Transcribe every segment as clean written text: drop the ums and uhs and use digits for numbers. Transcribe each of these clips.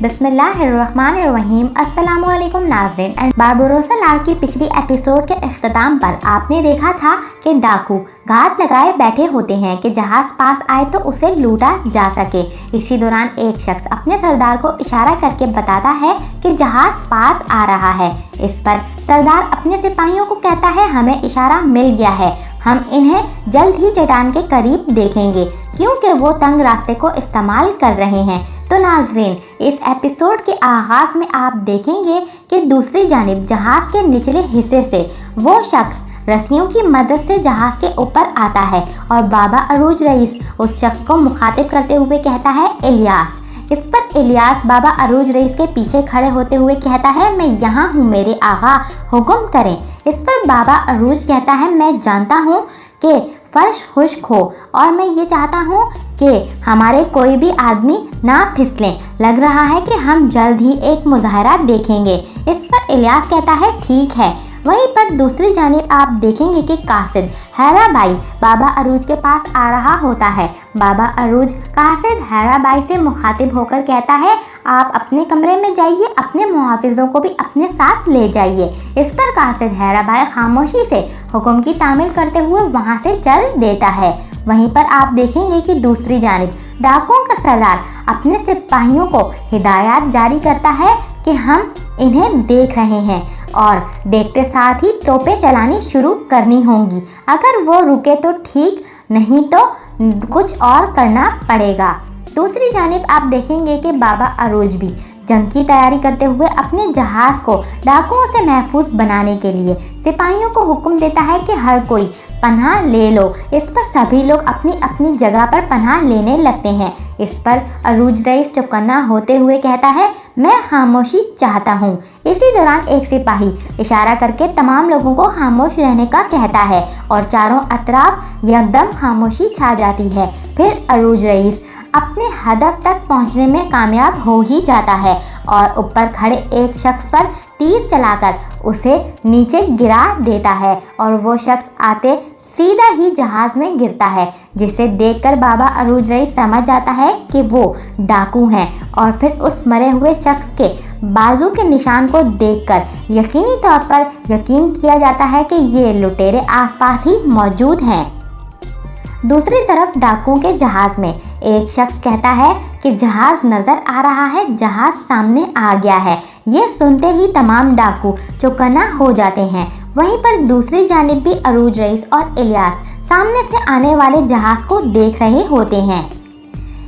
बिस्मिल्लाहिर्रहमानिर्रहीम। अस्सलामुअलैकुम नाज़रीन। एंड बारबरोसा लार की पिछली एपिसोड के अख्ताम पर आपने देखा था कि डाकू घात लगाए बैठे होते हैं कि जहाज़ पास आए तो उसे लूटा जा सके। इसी दौरान एक शख्स अपने सरदार को इशारा करके बताता है कि जहाज़ पास आ रहा है। इस पर सरदार अपने सिपाहियों को कहता है, हमें इशारा मिल गया है, हम इन्हें जल्द ही चट्टान के करीब देखेंगे क्योंकि वो तंग रास्ते को इस्तेमाल कर रहे हैं। तो नाजरीन, इस एपिसोड के आगाज़ में आप देखेंगे कि दूसरी जानिब जहाज़ के निचले हिस्से से वो शख्स रस्सियों की मदद से जहाज़ के ऊपर आता है और बाबा अरूज रईस उस शख्स को मुखातिब करते हुए कहता है, इलियास। इस पर इलियास बाबा अरूज रईस के पीछे खड़े होते हुए कहता है, मैं यहाँ हूँ मेरे आगा, हुक्म करें। इस पर बाबा अरूज कहता है, मैं जानता हूँ कि फर्श खुश्क हो और मैं ये चाहता हूँ कि हमारे कोई भी आदमी ना फिसलें। लग रहा है कि हम जल्द ही एक मुजाहरा देखेंगे। इस पर इलियास कहता है, ठीक है। वहीं पर दूसरी जानिब आप देखेंगे कि कासिद हैराबाई बाबा अरूज के पास आ रहा होता है। बाबा अरूज कासिद हैराबाई से मुखातिब होकर कहता है, आप अपने कमरे में जाइए, अपने मुहाफिजों को भी अपने साथ ले जाइए। इस पर कासिद हैराबाई खामोशी से हुक्म की तामील करते हुए वहां से चल देता है। वहीं पर आप देखेंगे कि दूसरी जानिब डाकुओं का सरदार अपने सिपाहियों को हिदायत जारी करता है कि हम इन्हें देख रहे हैं और देखते साथ ही तोपें चलानी शुरू करनी होंगी। अगर वो रुके तो ठीक, नहीं तो कुछ और करना पड़ेगा। दूसरी जानिब आप देखेंगे कि बाबा अरूज भी जंग की तैयारी करते हुए अपने जहाज़ को डाकुओं से महफूज बनाने के लिए सिपाहियों को हुक्म देता है कि हर कोई पनाह ले लो। इस पर सभी लोग अपनी अपनी जगह पर पनाह लेने लगते हैं। इस पर अरूज रईस चौकन्ना होते हुए कहता है, मैं खामोशी चाहता हूँ। इसी दौरान एक सिपाही इशारा करके तमाम लोगों को खामोश रहने का कहता है और चारों अतराफ यकदम खामोशी छा जाती है। फिर अरूज रईस अपने हदफ तक पहुंचने में कामयाब हो ही जाता है और ऊपर खड़े एक शख्स पर तीर चलाकर उसे नीचे गिरा देता है और वो शख्स आते सीधा ही जहाज़ में गिरता है, जिसे देखकर बाबा अरूज रईस समझ जाता है कि वो डाकू हैं और फिर उस मरे हुए शख्स के बाजू के निशान को देखकर यकीनी तौर पर यकीन किया जाता है कि ये लुटेरे आसपास ही मौजूद हैं। दूसरी तरफ डाकुओं के जहाज़ में एक शख्स कहता है कि जहाज़ नज़र आ रहा है, जहाज़ सामने आ गया है। ये सुनते ही तमाम डाकू चौकन्ना हो जाते हैं। वहीं पर दूसरी जानिब भी अरूज रईस और इलियास सामने से आने वाले जहाज़ को देख रहे होते हैं।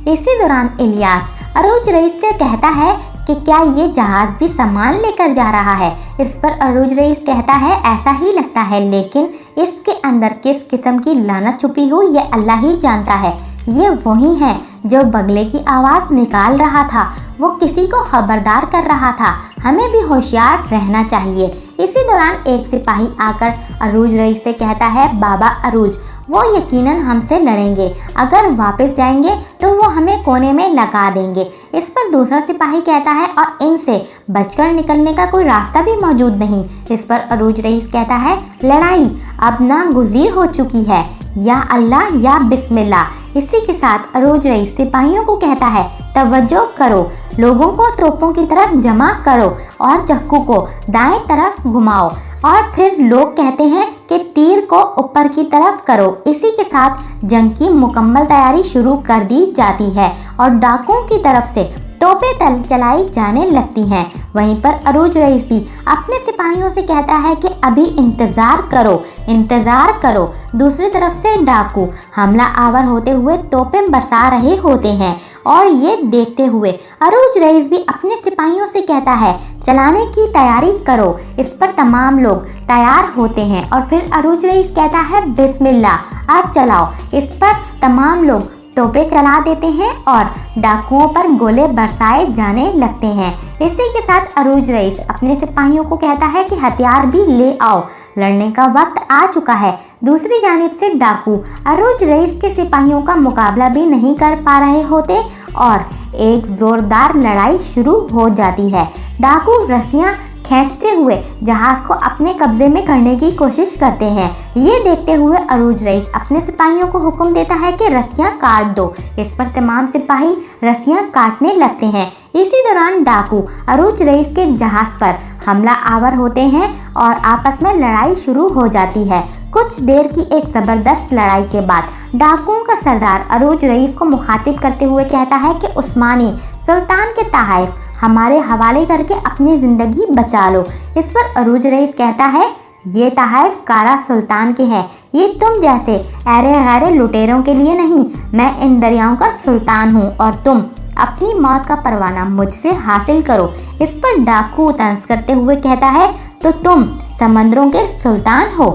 इसी दौरान इलियास अरूज रईस से कहता है कि क्या ये जहाज़ भी सामान लेकर जा रहा है। इस पर अरूज रईस कहता है, ऐसा ही लगता है, लेकिन इसके अंदर किस किस्म की लानत छुपी हो ये अल्लाह ही जानता है। ये वही है जो बगले की आवाज़ निकाल रहा था, वो किसी को खबरदार कर रहा था, हमें भी होशियार रहना चाहिए। इसी दौरान एक सिपाही आकर अरूज रईस से कहता है, बाबा अरूज वो यकीनन हमसे लड़ेंगे, अगर वापस जाएंगे तो वो हमें कोने में लगा देंगे। इस पर दूसरा सिपाही कहता है, और इनसे बचकर निकलने का कोई रास्ता भी मौजूद नहीं। इस पर अरूज रईस कहता है, लड़ाई अब नागुज़ीर हो चुकी है, या अल्लाह या बिस्मिल्लाह। इसी के साथ अरूज रईस सिपाहियों को कहता है, तवज्जो करो, लोगों को तोपों की तरफ जमा करो और चक्कू को दाएं तरफ घुमाओ। और फिर लोग कहते हैं कि तीर को ऊपर की तरफ करो। इसी के साथ जंग की मुकम्मल तैयारी शुरू कर दी जाती है और डाकुओं की तरफ से तोपें चलाई जाने लगती हैं। वहीं पर अरूज रईस भी अपने सिपाहियों से कहता है कि अभी इंतज़ार करो, इंतज़ार करो। दूसरी तरफ से डाकू हमला आवर होते हुए तोपें बरसा रहे होते हैं और ये देखते हुए अरूज रईस भी अपने सिपाहियों से कहता है, चलाने की तैयारी करो। इस पर तमाम लोग तैयार होते हैं और फिर अरूज रईस कहता है, बिस्मिल्लाह आप चलाओ। इस पर तमाम लोग तोपें चला देते हैं और डाकुओं पर गोले बरसाए जाने लगते हैं। इसी के साथ अरूज रईस अपने सिपाहियों को कहता है कि हथियार भी ले आओ, लड़ने का वक्त आ चुका है। दूसरी जानिब से डाकू अरूज रईस के सिपाहियों का मुकाबला भी नहीं कर पा रहे होते और एक ज़ोरदार लड़ाई शुरू हो जाती है। डाकू रस्सियाँ खींचते हुए जहाज को अपने कब्जे में करने की कोशिश करते हैं। ये देखते हुए अरूज रईस अपने सिपाहियों को हुक्म देता है कि रस्सियां काट दो। इस पर तमाम सिपाही रस्सियां काटने लगते हैं। इसी दौरान डाकू अरूज रईस के जहाज पर हमला आवर होते हैं और आपस में लड़ाई शुरू हो जाती है। कुछ देर की एक जबरदस्त लड़ाई के बाद डाकुओं का सरदार अरूज रईस को मुखातिब करते हुए कहता है कि उस्मानी सुल्तान के तोहफ़े हमारे हवाले करके अपनी ज़िंदगी बचा लो। इस पर अरूज रईस कहता है, ये तोहफ़े कारा सुल्तान के हैं, ये तुम जैसे ऐरे गैरे लुटेरों के लिए नहीं। मैं इन दरियाओं का सुल्तान हूँ और तुम अपनी मौत का परवाना मुझसे हासिल करो। इस पर डाकू तंज करते हुए कहता है, तो तुम समंदरों के सुल्तान हो।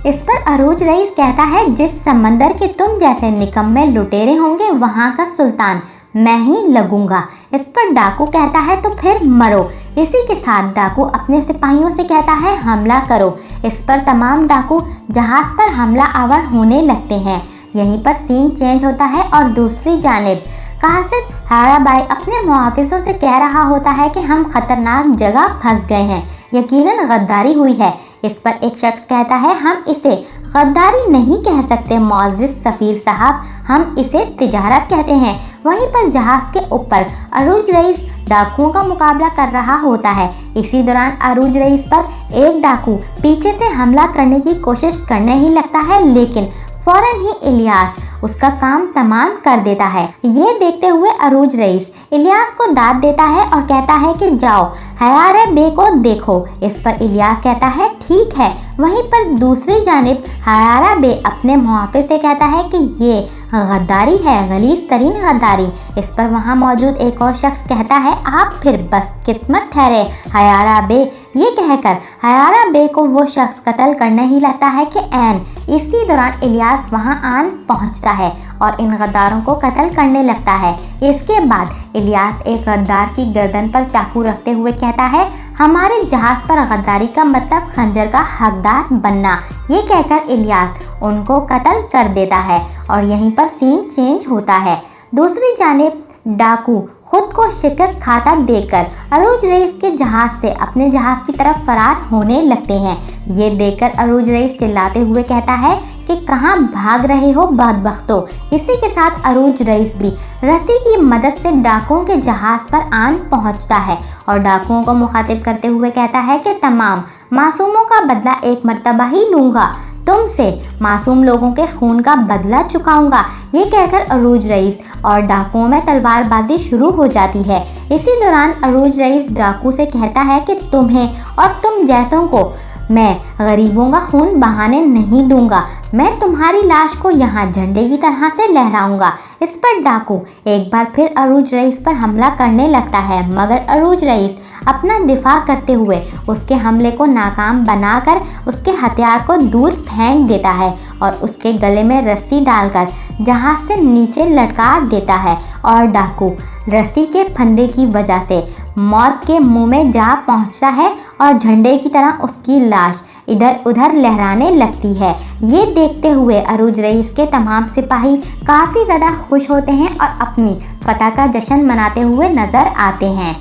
इस पर अरूज रईस कहता है, जिस समंदर के तुम जैसे निकम्मे लुटेरे होंगे वहाँ का सुल्तान मैं ही लगूंगा। इस पर डाकू कहता है, तो फिर मरो। इसी के साथ डाकू अपने सिपाहियों से कहता है, हमला करो। इस पर तमाम डाकू जहाज पर हमला आवर होने लगते हैं। यहीं पर सीन चेंज होता है और दूसरी जानिब कासिद हैराबाई अपने मुहाफिजों से कह रहा होता है कि हम खतरनाक जगह फंस गए हैं, यकीनन गद्दारी हुई है। इस पर एक शख्स कहता है, हम इसे गद्दारी नहीं कह सकते मुअज़्ज़िज़ सफ़ीर साहब, हम इसे तिजारत कहते हैं। वहीं पर जहाज़ के ऊपर अरूज रईस डाकुओं का मुकाबला कर रहा होता है। इसी दौरान अरूज रईस पर एक डाकू पीछे से हमला करने की कोशिश करने ही लगता है, लेकिन फ़ौरन ही इलियास उसका काम तमाम कर देता है। ये देखते हुए अरूज रईस इलियास को दाद देता है और कहता है कि जाओ हयारे बे को देखो। इस पर इलियास कहता है, ठीक है। वहीं पर दूसरी जानिब हयारा बे अपने मुहाफिज से कहता है कि ये गद्दारी है, गलीज़ तरीन गद्दारी। इस पर वहाँ मौजूद एक और शख्स कहता है, आप फिर बस किस्मत ठहरे हयारा बे। ये कहकर हयारा बे को वो शख्स कत्ल करने ही लगता है कि ऐन इसी दौरान इलियास वहाँ आन पहुँचता है और इन गद्दारों को कत्ल करने लगता है। इसके बाद इलियास एक गद्दार की गर्दन पर चाकू रखते हुए कहता है, हमारे जहाज़ पर गद्दारी का मतलब खंजर का हकदार बनना। ये कहकर इलियास उनको कत्ल कर देता है और यहीं पर सीन चेंज होता है। दूसरी जानिब डाकू खुद को शिकस्त खाता देखकर अरूज रईस के जहाज़ से अपने जहाज़ की तरफ फरार होने लगते हैं। ये देखकर अरूज रईस चिल्लाते हुए कहता है कि कहाँ भाग रहे हो बदबख्तों। इसी के साथ अरूज रईस भी रस्सी की मदद से डाकुओं के जहाज़ पर आन पहुंचता है और डाकुओं को मुखातिब करते हुए कहता है कि तमाम मासूमों का बदला एक मर्तबा ही लूँगा, तुमसे मासूम लोगों के खून का बदला चुकाऊंगा। ये कहकर अरूज रईस और डाकुओं में तलवारबाजी शुरू हो जाती है। इसी दौरान अरूज रईस डाकू से कहता है कि तुम्हें और तुम जैसों को मैं गरीबों का खून बहाने नहीं दूंगा, मैं तुम्हारी लाश को यहाँ झंडे की तरह से लहराऊंगा। इस पर डाकू एक बार फिर अरूज रईस पर हमला करने लगता है, मगर अरूज रईस अपना दिफा करते हुए उसके हमले को नाकाम बनाकर उसके हथियार को दूर फेंक देता है और उसके गले में रस्सी डालकर जहाज़ से नीचे लटका देता है और डाकू रस्सी के फंदे की वजह से मौत के मुंह में जा पहुंचता है और झंडे की तरह उसकी लाश इधर उधर लहराने लगती है। ये देखते हुए अरूज रईस के तमाम सिपाही काफ़ी ज़्यादा खुश होते हैं और अपनी फतह का जश्न मनाते हुए नज़र आते हैं।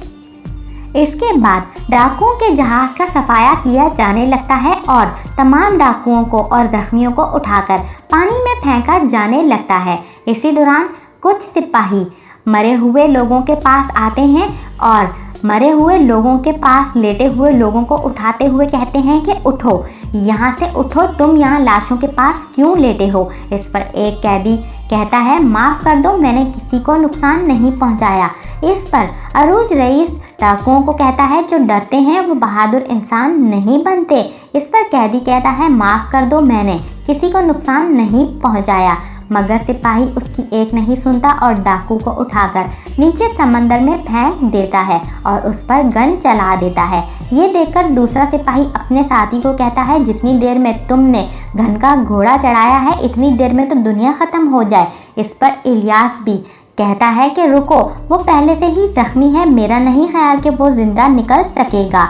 इसके बाद डाकुओं के जहाज़ का सफाया किया जाने लगता है और तमाम डाकुओं को और ज़ख्मियों को उठाकर पानी में फेंका जाने लगता है। इसी दौरान कुछ सिपाही मरे हुए लोगों के पास आते हैं और मरे हुए लोगों के पास लेटे हुए लोगों को उठाते हुए कहते हैं कि उठो, यहाँ से उठो, तुम यहाँ लाशों के पास क्यों लेटे हो। इस पर एक कैदी कहता है, माफ़ कर दो, मैंने किसी को नुकसान नहीं पहुँचाया। इस पर अरूज रईस डाकुओं को कहता है, जो डरते हैं वो बहादुर इंसान नहीं बनते। इस पर कैदी कहता है, माफ़ कर दो, मैंने किसी को नुकसान नहीं पहुँचाया। मगर सिपाही उसकी एक नहीं सुनता और डाकू को उठाकर नीचे समंदर में फेंक देता है और उस पर गन चला देता है। ये देखकर दूसरा सिपाही अपने साथी को कहता है, जितनी देर में तुमने घन का घोड़ा चढ़ाया है इतनी देर में तो दुनिया ख़त्म हो जाए। इस पर इलियास भी कहता है कि रुको, वो पहले से ही ज़ख्मी है, मेरा नहीं ख्याल कि वो ज़िंदा निकल सकेगा।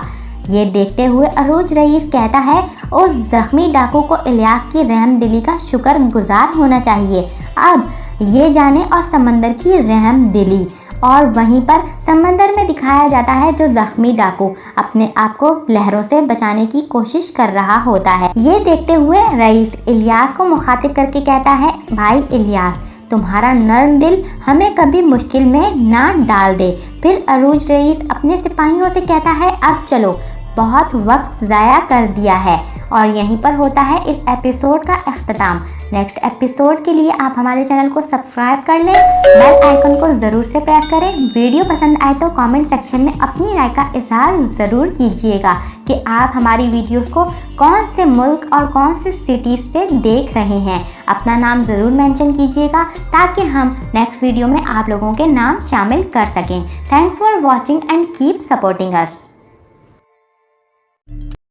ये देखते हुए अरूज रईस कहता है, उस ज़ख्मी डाकू को इलियास की रहम दिली का शुक्र गुजार होना चाहिए। अब ये जाने और समंदर की रहम दिली। और वहीं पर समंदर में दिखाया जाता है जो जख्मी डाकू अपने आप को लहरों से बचाने की कोशिश कर रहा होता है। ये देखते हुए रईस इलियास को मुखातिब करके कहता है, भाई इलियास, तुम्हारा नर्म दिल हमें कभी मुश्किल में ना डाल दे। फिर अरूज रईस अपने सिपाहियों से कहता है, अब चलो, बहुत वक्त ज़ाया कर दिया है। और यहीं पर होता है इस एपिसोड का इख्तिताम। नेक्स्ट एपिसोड के लिए आप हमारे चैनल को सब्सक्राइब कर लें, बेल आइकन को ज़रूर से प्रेस करें। वीडियो पसंद आए तो कमेंट सेक्शन में अपनी राय का इजहार ज़रूर कीजिएगा कि आप हमारी वीडियोस को कौन से मुल्क और कौन से सिटीज़ से देख रहे हैं। अपना नाम ज़रूर मेंशन कीजिएगा ताकि हम नेक्स्ट वीडियो में आप लोगों के नाम शामिल कर सकें। Thanks for watching and keep supporting us.